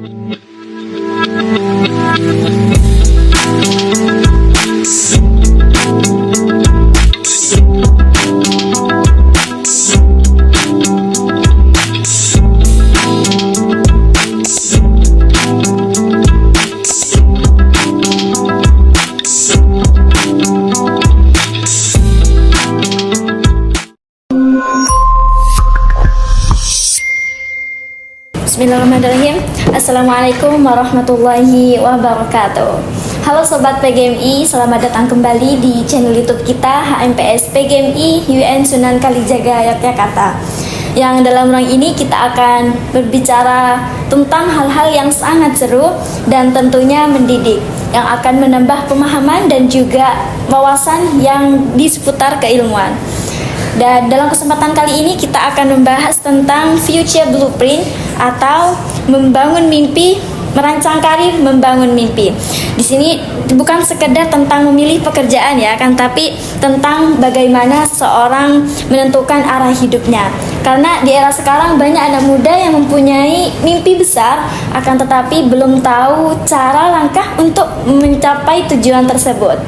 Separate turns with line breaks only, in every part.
Bismillahirrahmanirrahim. Assalamualaikum warahmatullahi wabarakatuh. Halo Sobat PGMI, selamat datang kembali di channel YouTube kita HMPS PGMI UN Sunan Kalijaga Yogyakarta. Yang dalam ruang ini kita akan berbicara tentang hal-hal yang sangat seru dan tentunya mendidik, yang akan menambah pemahaman dan juga wawasan yang di seputar keilmuan. Dan dalam kesempatan kali ini kita akan membahas tentang future blueprint atau membangun mimpi, merancang karir, membangun mimpi. Di sini bukan sekedar tentang memilih pekerjaan ya, kan, tapi tentang bagaimana seseorang menentukan arah hidupnya. Karena di era sekarang banyak anak muda yang mempunyai mimpi besar, akan tetapi belum tahu cara langkah untuk mencapai tujuan tersebut.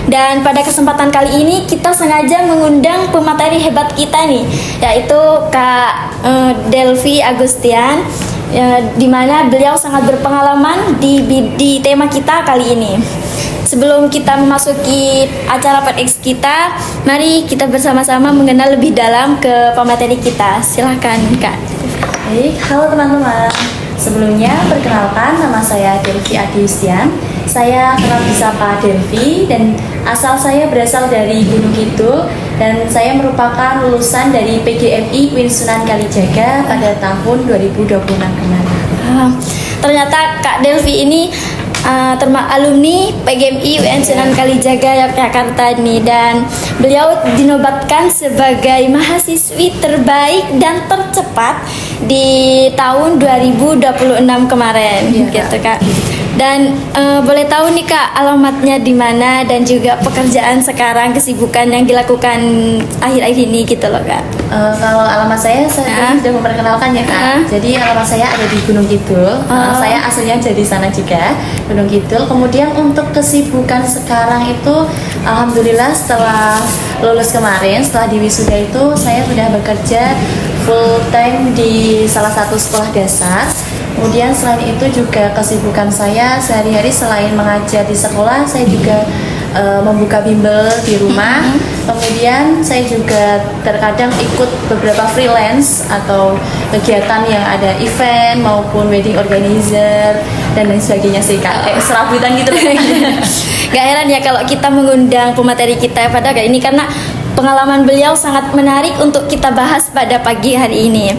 Dan pada kesempatan kali ini kita sengaja mengundang pemateri hebat kita nih, yaitu Kak Delvi Agustian, di mana beliau sangat berpengalaman di tema kita kali ini. Sebelum kita memasuki acara PEDx kita, mari kita bersama-sama mengenal lebih dalam ke pemateri kita. Silahkan Kak.
Baik, halo teman-teman. Sebelumnya perkenalkan, nama saya Delvi Agustian. Saya kerap disapa Delvi dan asal saya berasal dari Gunung Kidul dan saya merupakan lulusan dari PGMI UIN Sunan Kalijaga pada tahun 2026 kemarin.
Ternyata Kak Delvi ini alumni PGMI UIN Sunan Kalijaga Yogyakarta ini, dan beliau dinobatkan sebagai mahasiswi terbaik dan tercepat di tahun 2026 kemarin, gitu Kak. Dan boleh tahu nih Kak, alamatnya di mana dan juga pekerjaan sekarang, kesibukan yang dilakukan akhir-akhir ini gitu loh Kak.
Kalau alamat saya sudah memperkenalkan ya Kak. Jadi alamat saya ada di Gunung Kidul. Saya aslinya dari sana juga, Gunung Kidul. Kemudian untuk kesibukan sekarang itu, alhamdulillah setelah lulus kemarin, setelah di wisuda itu saya sudah bekerja full time di salah satu sekolah dasar. Kemudian selain itu juga kesibukan saya sehari-hari selain mengajar di sekolah, saya juga membuka bimbel di rumah. Kemudian saya juga terkadang ikut beberapa freelance atau kegiatan yang ada event maupun wedding organizer dan lain sebagainya sih Kak. Kayak serabutan gitu.
Gak heran ya kalau kita mengundang pemateri kita pada kali ini, karena pengalaman beliau sangat menarik untuk kita bahas pada pagi hari ini.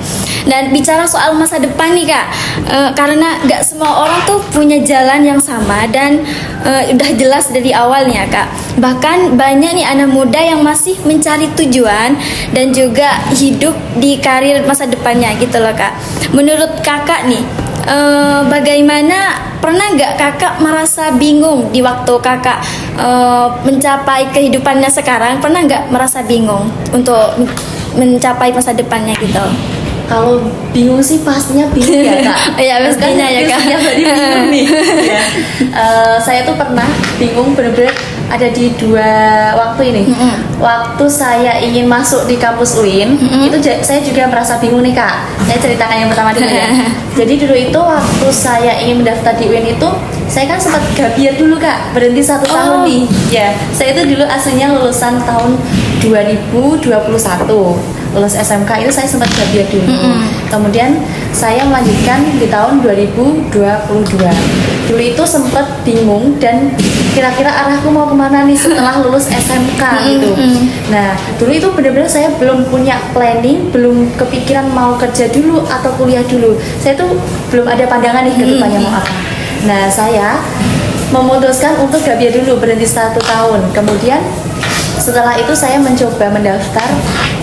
Dan bicara soal masa depan nih Kak, karena gak semua orang tuh punya jalan yang sama dan udah jelas dari awalnya Kak. Bahkan banyak nih anak muda yang masih mencari tujuan dan juga hidup di karir masa depannya gitu loh Kak. Menurut Kakak nih, bagaimana, pernah nggak Kakak merasa bingung di waktu Kakak mencapai kehidupannya sekarang? Pernah nggak merasa bingung untuk mencapai masa depannya gitu?
Kalau bingung sih pastinya bingung ya Kak.
Ya pastinya ya Kak.
Bingung nih. Saya tuh pernah bingung bener-bener ada di dua waktu ini. Waktu saya ingin masuk di kampus UIN, itu saya juga merasa bingung nih Kak. Saya ceritakan yang pertama dulu ya. Jadi dulu itu waktu saya ingin mendaftar di UIN itu, saya kan sempat gap year dulu Kak, berhenti 1 tahun nih. Ya, saya itu dulu aslinya lulusan tahun 2021. Lulus SMK itu saya sempat gap year dulu. Kemudian saya melanjutkan di tahun 2022. Dulu itu sempat bingung dan kira-kira arahku mau kemana nih setelah lulus SMK gitu. Nah, dulu itu benar-benar saya belum punya planning, belum kepikiran mau kerja dulu atau kuliah dulu. Saya tuh belum ada pandangan nih ke depannya mau apa. Nah, saya memutuskan untuk gap year dulu, berhenti 1 tahun. Kemudian setelah itu saya mencoba mendaftar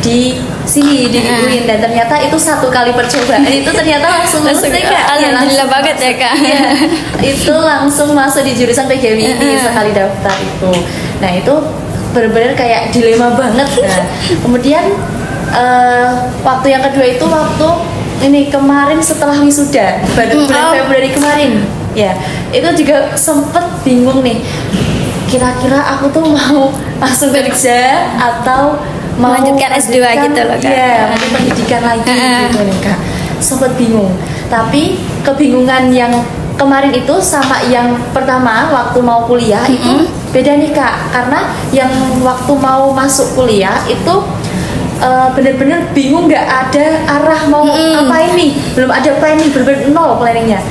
di sini di UIN dan ternyata itu 1 kali percobaan itu ternyata langsung lulus deh Kak.
Alhamdulillah banget ya Kak.
Ya, itu langsung masuk di jurusan PGMI sekali daftar itu. Nah itu benar-benar kayak dilema banget. Nah kemudian waktu yang kedua itu waktu ini kemarin setelah wisuda baru bulan Februari kemarin ya, itu juga sempet bingung nih, kira-kira aku tuh mau langsung kerja atau mau
melanjutkan S2 gitu loh Kak.
Iya, mungkin pendidikan lagi gitu nih Kak. Sempet bingung. Tapi kebingungan yang kemarin itu sama yang pertama waktu mau kuliah itu beda nih Kak. Karena yang waktu mau masuk kuliah itu bener-bener bingung, nggak ada arah mau apa ini, belum ada planning, bener-bener nol planningnya.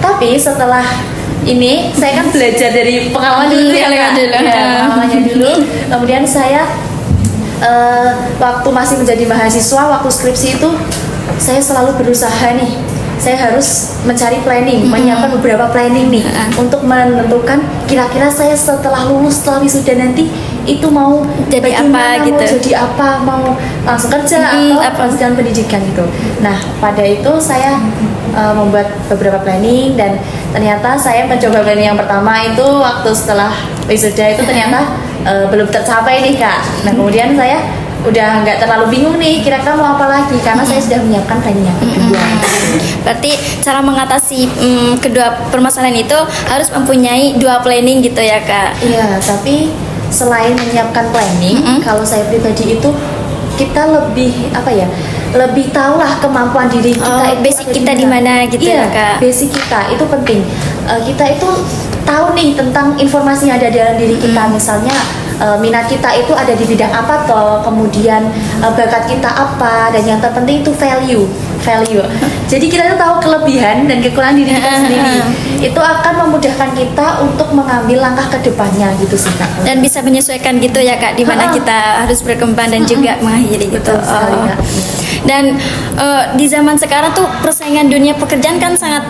Tapi setelah ini saya kan belajar dari pengalaman dulu ya Kak. Ya, pengalamannya dulu. Kemudian saya waktu masih menjadi mahasiswa, waktu skripsi itu saya selalu berusaha nih, saya harus mencari planning, menyiapkan beberapa planning nih untuk menentukan kira-kira saya setelah lulus, setelah wisuda nanti itu mau
jadi apa gitu,
mau jadi apa, mau langsung kerja atau lanjutkan pendidikan gitu. Nah pada itu saya membuat beberapa planning, dan ternyata saya mencoba planning yang pertama itu waktu setelah wisuda itu ternyata belum tercapai nih Kak. Nah kemudian saya udah nggak terlalu bingung nih kira-kira mau apa lagi, karena saya sudah menyiapkan planning yang kedua.
Berarti cara mengatasi kedua permasalahan itu harus mempunyai dua planning gitu ya Kak.
Iya, tapi selain menyiapkan planning, kalau saya pribadi itu kita lebih apa ya, lebih tahulah kemampuan diri kita,
basic kita di mana gitu ya Kak.
Basic kita itu penting. Kita itu tahu nih tentang informasi yang ada dalam diri kita, misalnya minat kita itu ada di bidang apa toh, kemudian bakat kita apa, dan yang terpenting itu value. Jadi kita tuh tahu kelebihan dan kekurangan diri kita sendiri. Itu akan memudahkan kita untuk mengambil langkah ke depannya gitu sih Kak.
Dan bisa menyesuaikan gitu ya Kak, di mana kita harus berkembang dan juga mengakhiri gitu.
Betul sekali, Kak.
Dan di zaman sekarang tuh persaingan dunia pekerjaan kan sangat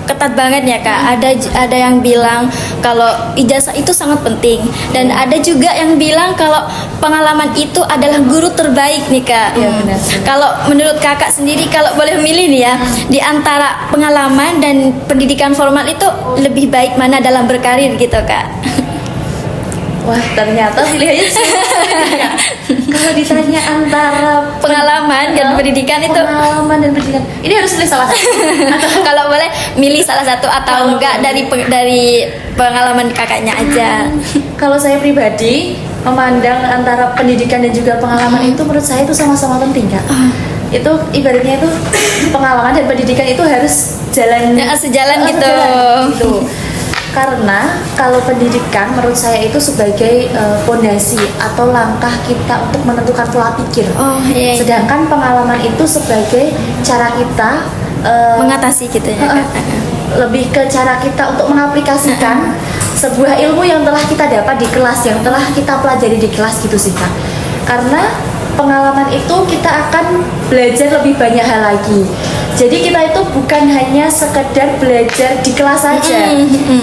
ketat banget ya Kak. Ada yang bilang kalau ijazah itu sangat penting, dan ada juga yang bilang kalau pengalaman itu adalah guru terbaik nih Kak.
Iya benar.
Kalau menurut Kakak sendiri, kalau boleh milih nih ya, di antara pengalaman dan pendidikan formal itu lebih baik mana dalam berkarir gitu Kak?
Wah ternyata pilihannya sulit ya. Kalau ditanya antara
pengalaman dan pendidikan itu,
pengalaman dan pendidikan, ini harus pilih salah satu.
atau kalau boleh milih salah satu atau enggak dari pengalaman kakaknya aja.
Kalau saya pribadi memandang antara pendidikan dan juga pengalaman itu menurut saya itu sama-sama penting Kak. Itu ibaratnya itu pengalaman dan pendidikan itu harus
sejalan gitu.
Karena kalau pendidikan menurut saya itu sebagai fondasi atau langkah kita untuk menentukan pola pikir.
Iya.
Sedangkan pengalaman itu sebagai cara kita
mengatasi gitu ya Kak.
lebih ke cara kita untuk mengaplikasikan sebuah ilmu yang telah kita dapat di kelas, yang telah kita pelajari di kelas gitu sih Kak. Karena pengalaman itu kita akan belajar lebih banyak hal lagi. Jadi kita itu bukan hanya sekedar belajar di kelas saja.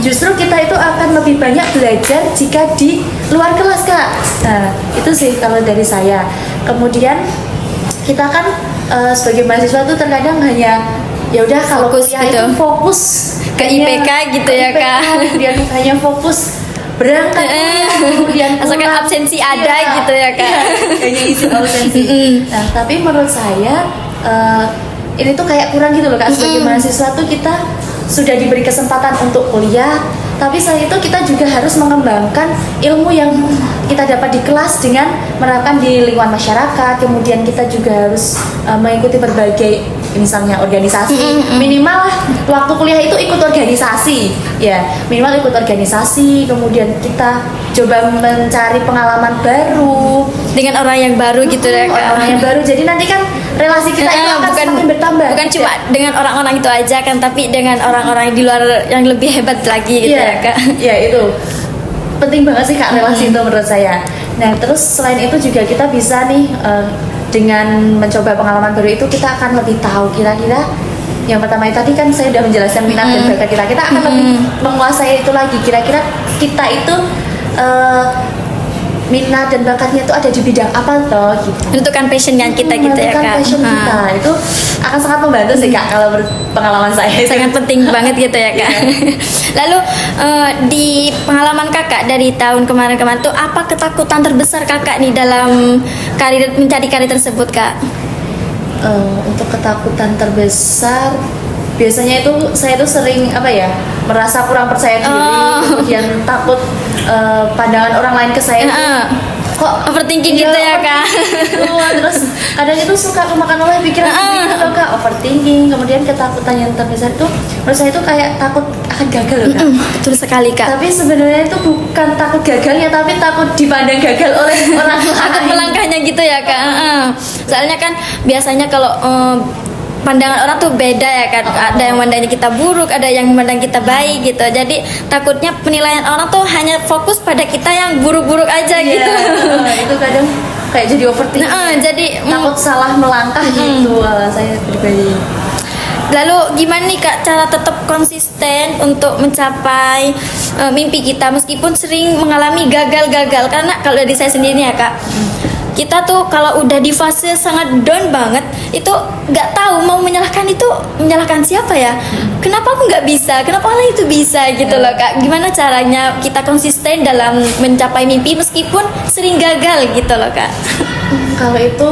Justru kita itu akan lebih banyak belajar jika di luar kelas Kak. Nah itu sih kalau dari saya. Kemudian kita kan sebagai mahasiswa tuh terkadang hanya ya udah kalau kuliah
gitu,
itu fokus
ke IPK gitu ya Kak.
Kemudian hanya fokus berangkat kemudian
asalkan absensi ada gitu ya Kak.
Kayaknya isi absensi. Nah tapi menurut saya ini tuh kayak kurang gitu loh Kak. Sebagai mahasiswa tuh kita sudah diberi kesempatan untuk kuliah, tapi selain itu kita juga harus mengembangkan ilmu yang kita dapat di kelas dengan menerapkan di lingkungan masyarakat. Kemudian kita juga harus mengikuti berbagai misalnya organisasi. Minimal waktu kuliah itu ikut organisasi ya, minimal ikut organisasi. Kemudian kita coba mencari pengalaman baru
dengan orang yang baru gitu ya Kak.
Orang yang baru, jadi nanti kan relasi kita itu akan semakin bertambah.
Bukan cuma dengan orang-orang itu aja kan, tapi dengan orang-orang di luar yang lebih hebat lagi gitu ya Kak.
Iya itu penting banget sih Kak, relasi itu menurut saya. Nah terus selain itu juga kita bisa nih dengan mencoba pengalaman baru itu kita akan lebih tahu kira-kira yang pertama tadi kan saya sudah menjelaskan minat dan bakat kita akan lebih menguasai itu lagi. Kira-kira kita itu minat dan bakatnya itu ada di bidang apa toh gitu.
Menentukan passion yang kita gitu ya Kak.
Passion kita itu akan sangat membantu sih Kak kalau menurut pengalaman saya.
Sangat penting banget gitu ya Kak. Lalu di pengalaman Kakak dari tahun kemarin-kemarin tuh apa ketakutan terbesar Kakak nih dalam mencari karir tersebut Kak?
Untuk ketakutan terbesar biasanya itu saya tuh sering merasa kurang percaya diri, kemudian takut pandangan orang lain ke saya
kok overthinking gitu ya Kak.
Terus kadang itu suka kemakan oleh pikiran sendiri gitu Kak, overthinking. Kemudian ketakutan yang terbesar itu menurut saya itu kayak takut akan gagal loh Kak.
Betul sekali Kak.
Tapi sebenarnya itu bukan takut gagalnya, tapi takut dipandang gagal oleh orang lain.
Takut melangkahnya gitu ya Kak. Soalnya kan biasanya kalau pandangan orang tuh beda ya kan. Ada yang memandangnya kita buruk, ada yang memandang kita baik gitu. Jadi takutnya penilaian orang tuh hanya fokus pada kita yang buruk-buruk aja gitu.
Itu kadang kayak jadi overthinking.
Jadi
takut salah melangkah gitu saya pribadi.
Lalu gimana nih Kak cara tetap konsisten untuk mencapai mimpi kita meskipun sering mengalami gagal-gagal? Karena kalau dari saya sendiri ya Kak, kita tuh kalau udah di fase sangat down banget itu nggak tahu mau menyalahkan siapa ya. Kenapa aku nggak bisa, kenapa orang itu bisa gitu loh Kak. Gimana caranya kita konsisten dalam mencapai mimpi meskipun sering gagal gitu loh Kak?
Kalau itu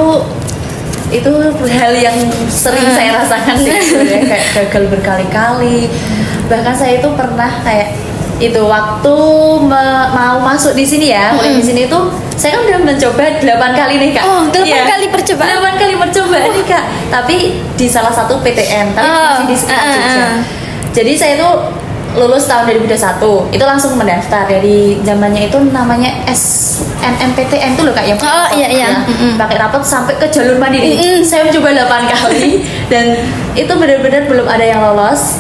hal yang sering saya rasakan sih sebenarnya, kayak gagal berkali-kali. Bahkan saya itu pernah kayak itu waktu mau masuk di sini ya, kuliah di sini tuh saya kan udah mencoba 8 kali nih Kak.
8 kali percobaan.
8 kali percobaan nih Kak. Tapi di salah satu PTN, tapi masih di sekitar Jogja. Jadi saya tuh lulus tahun 2021 itu langsung mendaftar dari zamannya itu namanya SNMPTN tuh loh Kak yang pakai rapot sampai ke jalur mandiri. Saya mencoba 8 kali dan itu benar-benar belum ada yang lolos,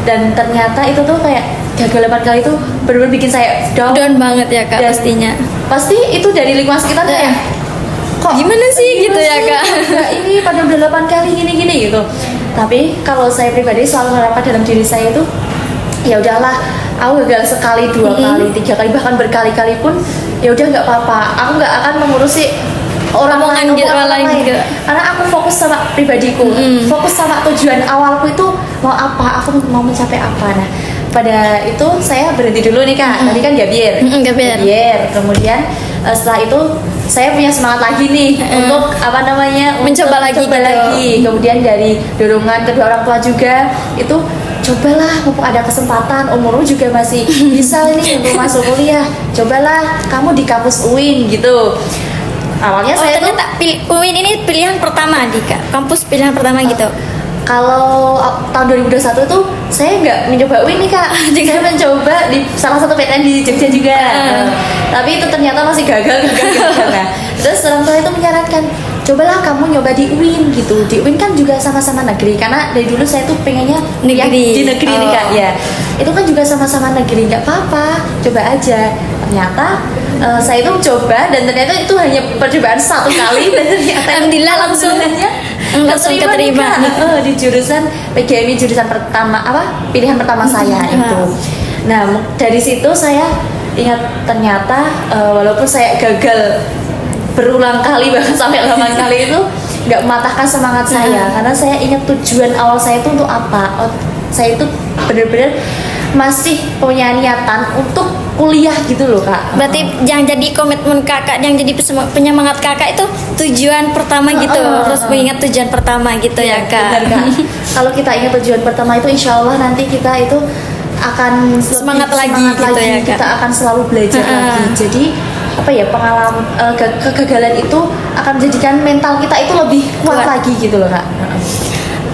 dan ternyata itu tuh kayak gagal 8 kali itu benar-benar bikin saya down
banget ya Kak.
Dan
pastinya
pasti itu dari lingkungan sekitar kayak kok
gimana sih gitu ya Kak.
Ini pada udah 8 kali gini gitu. Tapi kalau saya pribadi selalu menerapkan dalam diri saya itu ya udahlah, aku gagal sekali, 2 kali, 3 kali, bahkan berkali-kali pun ya udah nggak apa-apa. Aku nggak akan mengurusi orang lain
gitu.
Karena aku fokus sama pribadiku, fokus sama tujuan awalku itu mau apa, aku mau mencapai apa. Nah pada itu saya berhenti dulu nih Kak. Tadi kan gabier. Kemudian setelah itu saya punya semangat lagi nih untuk
mencoba lagi.
Kemudian dari dorongan kedua orang tua juga itu, cobalah, mumpung ada kesempatan, umurmu juga masih bisa nih untuk masuk kuliah, cobalah kamu di kampus UIN gitu. Awalnya saya
ternyata UIN ini pilihan pertama di Kak, kampus pilihan pertama gitu.
Kalau tahun 2021 tuh saya nggak mencoba UIN nih Kak. Saya mencoba di salah satu PTN di Jogja juga. Tapi itu ternyata masih gagal. Nah, terus orang tua itu menyarankan, cobalah kamu nyoba di UIN gitu. Di UIN kan juga sama-sama negeri, karena dari dulu saya tuh pengennya di negeri nih Kak. Ya, itu kan juga sama-sama negeri, nggak apa-apa, coba aja. Ternyata saya itu coba dan ternyata itu hanya percobaan 1 kali dan ternyata
alhamdulillah langsung keterima
di jurusan PGMI, jurusan pertama pilihan pertama saya itu. Nah dari situ saya ingat ternyata walaupun saya gagal berulang kali bahkan sampai 8 kali itu nggak mematahkan semangat saya, karena saya ingat tujuan awal saya itu untuk apa. Saya itu benar-benar masih punya niatan untuk kuliah gitu loh Kak.
Berarti yang jadi komitmen Kakak, yang jadi penyemangat Kakak itu tujuan pertama gitu. Terus mengingat tujuan pertama gitu ya Kak.
Benar Kak. Kalau kita ingat tujuan pertama itu, insya Allah nanti kita itu akan
semangat lagi gitu ya Kak.
Kita akan selalu belajar lagi. Jadi pengalaman kegagalan itu akan menjadikan mental kita itu lebih kuat lagi gitu loh Kak.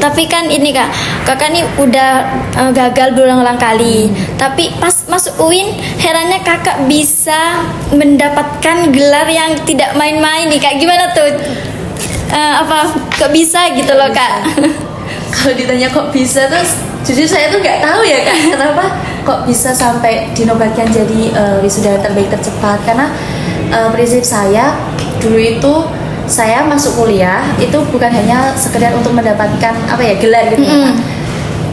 Tapi kan ini Kak, Kakak nih udah gagal berulang-ulang kali. Tapi pas masuk UIN, herannya Kakak bisa mendapatkan gelar yang tidak main-main nih Kak. Gimana tuh? Kok bisa gitu loh Kak?
Kalau ditanya kok bisa, terus jujur saya tuh nggak tahu ya Kak. Kenapa kok bisa sampai dinobatkan jadi wisuda terbaik tercepat? Karena prinsip saya dulu itu, saya masuk kuliah itu bukan hanya sekedar untuk mendapatkan gelar gitu.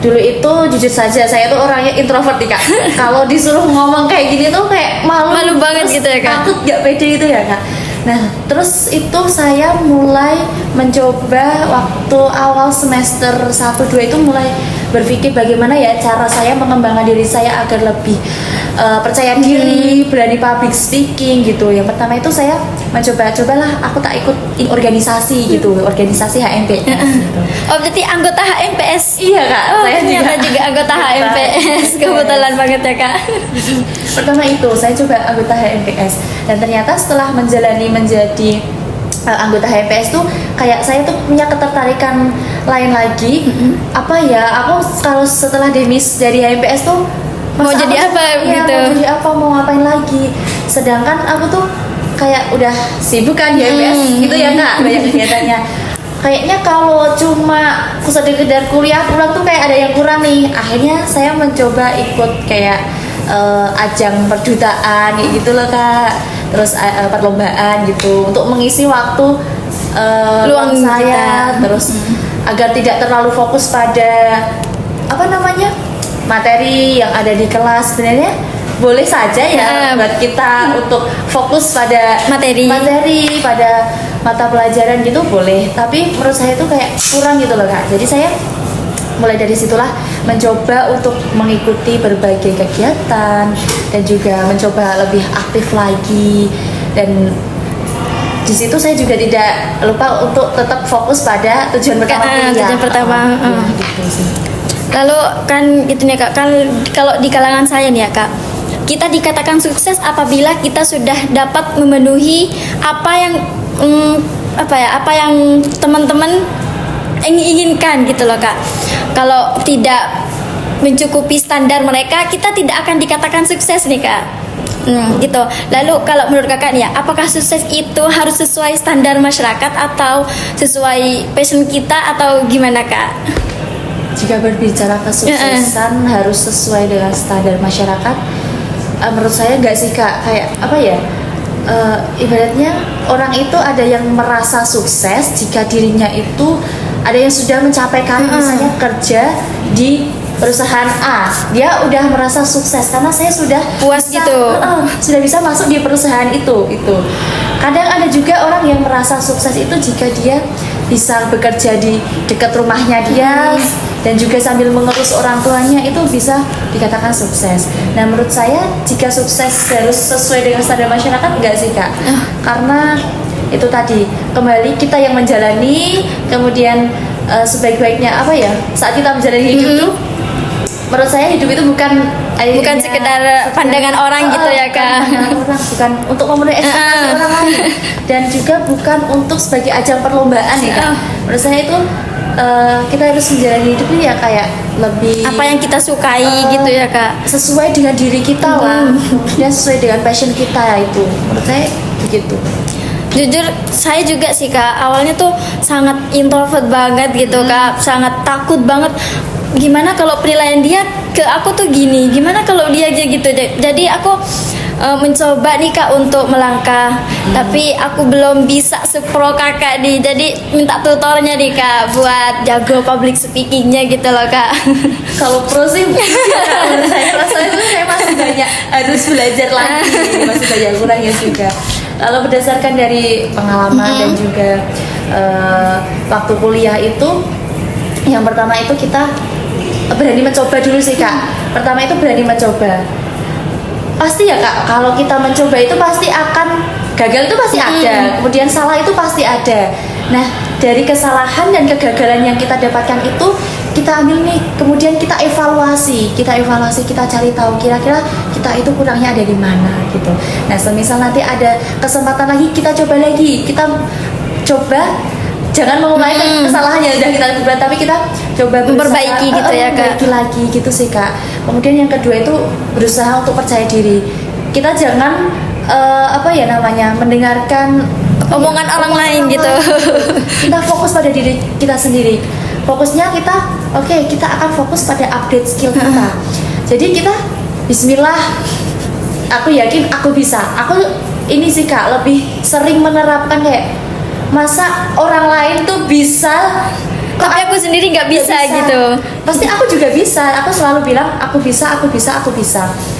Dulu itu jujur saja saya tuh orangnya introvert nih Kak. Kalau disuruh ngomong kayak gini tuh kayak malu banget gitu ya Kak. Takut gak pede itu ya Kak. Nah terus itu saya mulai mencoba waktu awal semester 1-2 itu mulai berpikir bagaimana ya cara saya mengembangkan diri saya agar lebih percaya diri, berani public speaking gitu. Yang pertama itu saya cobalah aku tak ikut organisasi gitu, organisasi HMPS gitu.
Oh, berarti anggota HMPS.
Iya Kak,
Oh,
saya
ternyata juga anggota HMPS. Kebetulan banget ya Kak.
Pertama itu saya coba anggota HMPS, dan ternyata setelah menjadi anggota HMPS tuh kayak saya tuh punya ketertarikan lain lagi. Apa ya, aku kalau setelah demis dari HMPS tuh
Mau jadi apa gitu?
Mau jadi apa, mau ngapain lagi? Sedangkan aku tuh kayak udah sibuk kan di HMPS gitu ya Kak, banyak kegiatannya. Kayaknya kalau cuma sekedar kuliah pulang tuh kayak ada yang kurang nih. Akhirnya saya mencoba ikut kayak ajang perdutaan kayak gitu loh Kak. Terus perlombaan gitu untuk mengisi waktu luang saya. Terus agar tidak terlalu fokus pada apa namanya, materi yang ada di kelas. Sebenarnya boleh saja ya buat kita untuk fokus pada materi pada mata pelajaran gitu boleh, tapi menurut saya itu kayak kurang gitu loh Kak. Jadi saya mulai dari situlah mencoba untuk mengikuti berbagai kegiatan dan juga mencoba lebih aktif lagi, dan di situ saya juga tidak lupa untuk tetap fokus pada tujuan pertama kuliah.
Tujuan pertama.
Gitu sih.
Lalu kan itu nih Kak, kan kalau di kalangan saya nih ya Kak, kita dikatakan sukses apabila kita sudah dapat memenuhi apa yang apa yang teman-teman inginkan gitu loh Kak. Kalau tidak mencukupi standar mereka, kita tidak akan dikatakan sukses nih Kak. Gitu. Lalu kalau menurut Kakak nih ya, apakah sukses itu harus sesuai standar masyarakat atau sesuai passion kita atau gimana Kak?
Jika berbicara kesuksesan harus sesuai dengan standar masyarakat, menurut saya enggak sih Kak. Kayak apa ya, ibaratnya orang itu ada yang merasa sukses jika dirinya itu ada yang sudah mencapai karir, misalnya kerja di perusahaan A, dia udah merasa sukses karena saya sudah
puas gitu,
sudah bisa masuk di perusahaan itu. Kadang ada juga orang yang merasa sukses itu jika dia bisa bekerja di dekat rumahnya dia dan juga sambil mengurus orang tuanya, itu bisa dikatakan sukses. Nah menurut saya jika sukses harus sesuai dengan standar masyarakat, enggak sih Kak. Karena itu tadi kembali kita yang menjalani, kemudian sebaik-baiknya apa ya, saat kita menjalani hidup tuh menurut saya hidup itu bukan
sekedar pandangan orang gitu ya Kak.
Pandangan orang, bukan untuk memenuhi ekspektasi orang lain, dan juga bukan untuk sebagai ajang perlombaan ya Kak. Menurut saya itu kita harus menjalani hidup ini ya kayak lebih
apa yang kita sukai gitu ya Kak,
sesuai dengan diri kita lah, dan sesuai dengan passion kita itu. Menurut saya begitu.
Jujur saya juga sih Kak, awalnya tuh sangat introvert banget gitu Kak, sangat takut banget. Gimana kalau penilaian dia ke aku tuh gini, gimana kalau dia aja gitu. Jadi aku mencoba nih Kak untuk melangkah, tapi aku belum bisa sepro Kakak nih. Jadi minta tutornya nih Kak buat jago public speakingnya gitu loh Kak.
Kalau pro sih saya masih banyak harus belajar lagi, masih banyak kurangnya juga. Kalau berdasarkan dari pengalaman dan juga waktu kuliah itu, yang pertama itu kita berani mencoba dulu sih Kak. Pertama itu berani mencoba. Pasti ya Kak, kalau kita mencoba itu pasti akan gagal, itu pasti ada. Kemudian salah itu pasti ada. Nah, dari kesalahan dan kegagalan yang kita dapatkan itu kita ambil nih, kemudian kita evaluasi, kita cari tahu kira-kira kita itu kurangnya ada di mana gitu. Nah, semisal nanti ada kesempatan lagi, kita coba lagi, kita coba jangan mengulangi kesalahan yang sudah kita lakukan, tapi kita coba
memperbaiki gitu ya Kak.
Memperbaiki lagi gitu sih Kak. Kemudian yang kedua itu berusaha untuk percaya diri. Kita jangan mendengarkan
omongan orang lain gitu.
Kita fokus pada diri kita sendiri. Fokusnya kita akan fokus pada update skill kita. Jadi kita bismillah, aku yakin aku bisa. Aku ini sih Kak, lebih sering menerapkan kayak, masa orang lain tuh bisa
tapi aku sendiri nggak bisa gitu.
Pasti aku juga bisa. Aku selalu bilang aku bisa.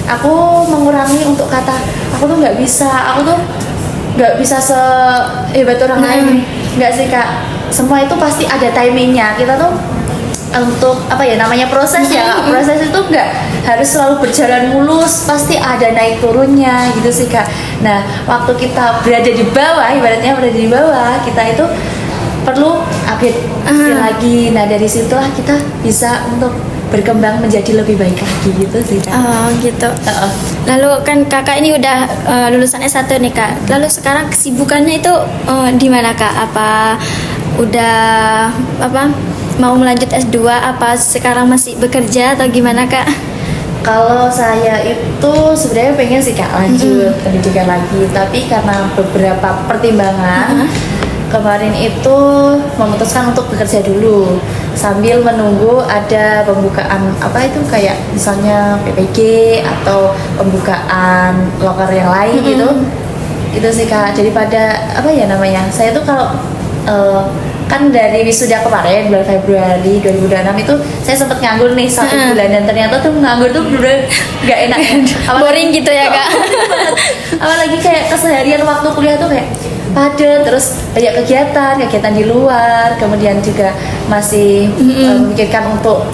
Aku mengurangi untuk kata aku tuh nggak bisa. Aku tuh nggak bisa sehebat orang lain. Nggak sih Kak. Semua itu pasti ada timingnya. Kita tuh untuk apa ya namanya proses ya, proses itu nggak harus selalu berjalan mulus, pasti ada naik turunnya gitu sih Kak. Nah waktu kita berada di bawah, ibaratnya berada di bawah, kita itu perlu update skill lagi. Nah dari situlah kita bisa untuk berkembang menjadi lebih baik lagi gitu sih Kak.
Oh gitu. Lalu kan kakak ini udah lulusan S1 nih Kak. Lalu sekarang kesibukannya itu di mana Kak? Apa udah mau melanjut S2, apa sekarang masih bekerja atau gimana Kak?
Kalau saya itu sebenarnya pengen sih Kak lanjut pendidikan lagi, tapi karena beberapa pertimbangan kemarin itu memutuskan untuk bekerja dulu sambil menunggu ada pembukaan kayak misalnya PPG atau pembukaan loker yang lain gitu. Itu sih Kak, daripada saya tuh kalau kan dari wisuda kemarin bulan Februari 2026 itu saya sempat nganggur nih 1 bulan, dan ternyata tuh nganggur tuh bener gak enak.
Boring gitu ya Kak.
Apalagi kayak keseharian waktu kuliah tuh kayak padat, terus banyak kegiatan di luar, kemudian juga masih memikirkan untuk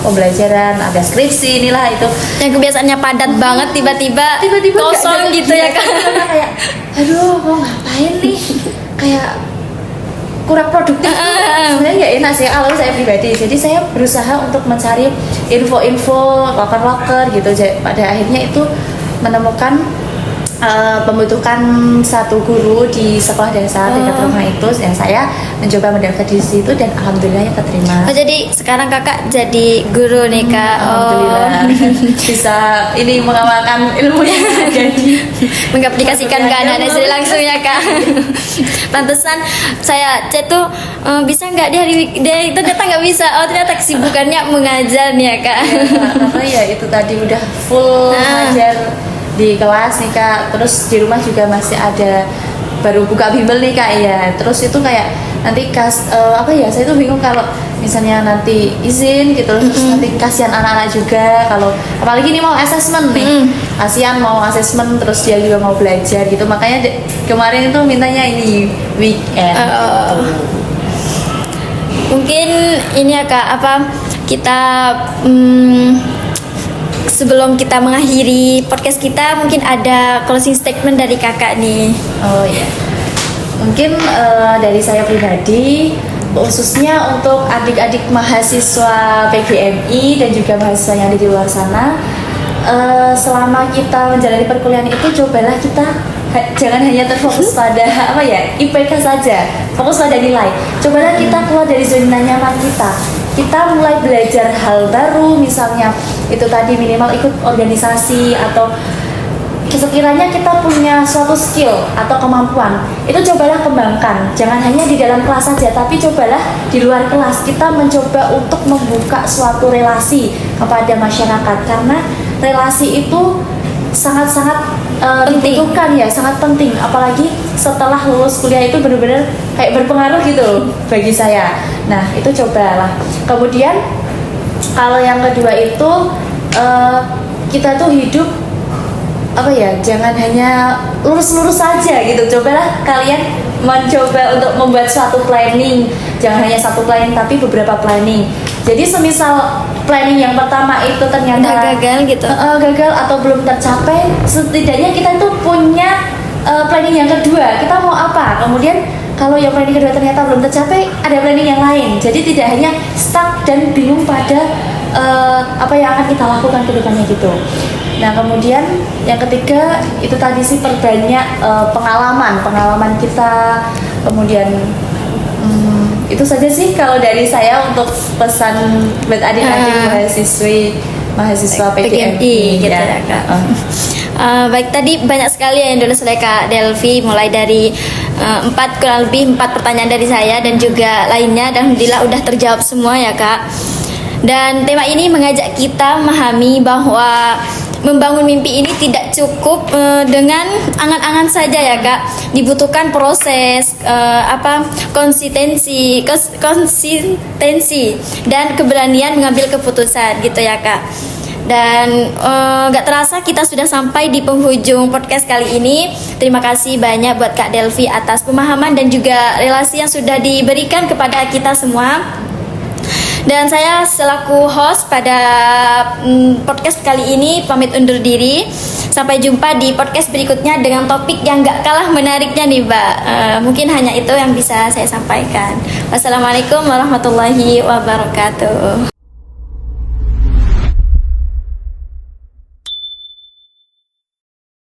pembelajaran, ada skripsi inilah itu.
Yang kebiasaannya padat banget tiba-tiba kosong gitu ya Kak.
Kayak aduh mau ngapain nih, kayak kurang produktif tuh sebenarnya nggak enak sih kalau saya pribadi. Jadi saya berusaha untuk mencari info-info loker-loker gitu. Pada akhirnya itu menemukan membutuhkan satu guru di sekolah dasar dekat rumah itu, yang saya mencoba mendaftar di situ dan alhamdulillah keterima.
Oh jadi sekarang kakak jadi guru nih Kak.
Alhamdulillah bisa ini mengamalkan ilmu yang jadi
mengaplikasikan ke anak-anak sendiri langsung ya Kak. Pantesan saya chat tuh bisa nggak di hari weekday, ternyata nggak bisa. Oh ternyata kesibukannya mengajar nih ya Kak.
Karena ya itu tadi udah full ngajar di kelas nih Kak, terus di rumah juga masih ada baru buka bimbel nih Kak ya. Terus itu kayak nanti saya tuh bingung kalau misalnya nanti izin gitu, terus nanti kasihan anak-anak juga kalau apalagi ini mau asesmen nih, kasihan mau asesmen terus dia juga mau belajar gitu. Makanya kemarin itu mintanya ini weekend gitu.
Mungkin ini ya Kak, kita sebelum kita mengakhiri podcast kita, mungkin ada closing statement dari kakak nih.
Oh iya, mungkin dari saya pribadi, khususnya untuk adik-adik mahasiswa PGMI dan juga mahasiswa yang ada di luar sana, selama kita menjalani perkuliahan itu, cobalah kita jangan hanya terfokus pada IPK saja, fokus pada nilai. Cobalah kita keluar dari zona nyaman kita mulai belajar hal baru, misalnya itu tadi minimal ikut organisasi, atau sekiranya kita punya suatu skill atau kemampuan, itu cobalah kembangkan. Jangan hanya di dalam kelas saja, tapi cobalah di luar kelas kita mencoba untuk membuka suatu relasi kepada masyarakat, karena relasi itu sangat-sangat dibutuhkan ya, sangat penting, apalagi setelah lulus kuliah itu benar-benar kayak berpengaruh gitu bagi saya. Nah itu cobalah. Kemudian kalau yang kedua itu kita tuh hidup jangan hanya lurus-lurus saja gitu. Cobalah kalian mencoba untuk membuat suatu planning, jangan hanya satu planning tapi beberapa planning. Jadi semisal planning yang pertama itu ternyata
gagal gitu,
gagal atau belum tercapai, setidaknya kita tuh punya planning yang kedua, kita mau apa. Kemudian kalau yang planning kedua ternyata belum tercapai, ada planning yang lain. Jadi tidak hanya stuck dan bingung pada apa yang akan kita lakukan ke depannya gitu. Nah kemudian yang ketiga itu tadi sih, perbanyak pengalaman kita. Kemudian itu saja sih kalau dari saya untuk pesan buat adik-adik mahasiswa PGMI
gitu ya Kak. Baik, tadi banyak sekali yang ditulis oleh Kak Delvi, mulai dari kurang lebih 4 pertanyaan dari saya dan juga lainnya, dan alhamdulillah udah terjawab semua ya Kak. Dan tema ini mengajak kita memahami bahwa membangun mimpi ini tidak cukup dengan angan-angan saja ya Kak. Dibutuhkan proses, konsistensi dan keberanian mengambil keputusan gitu ya Kak. Dan gak terasa kita sudah sampai di penghujung podcast kali ini. Terima kasih banyak buat Kak Delvi atas pemahaman dan juga relasi yang sudah diberikan kepada kita semua. Dan saya selaku host pada podcast kali ini pamit undur diri. Sampai jumpa di podcast berikutnya dengan topik yang gak kalah menariknya nih Mbak. Mungkin hanya itu yang bisa saya sampaikan. Wassalamualaikum warahmatullahi wabarakatuh.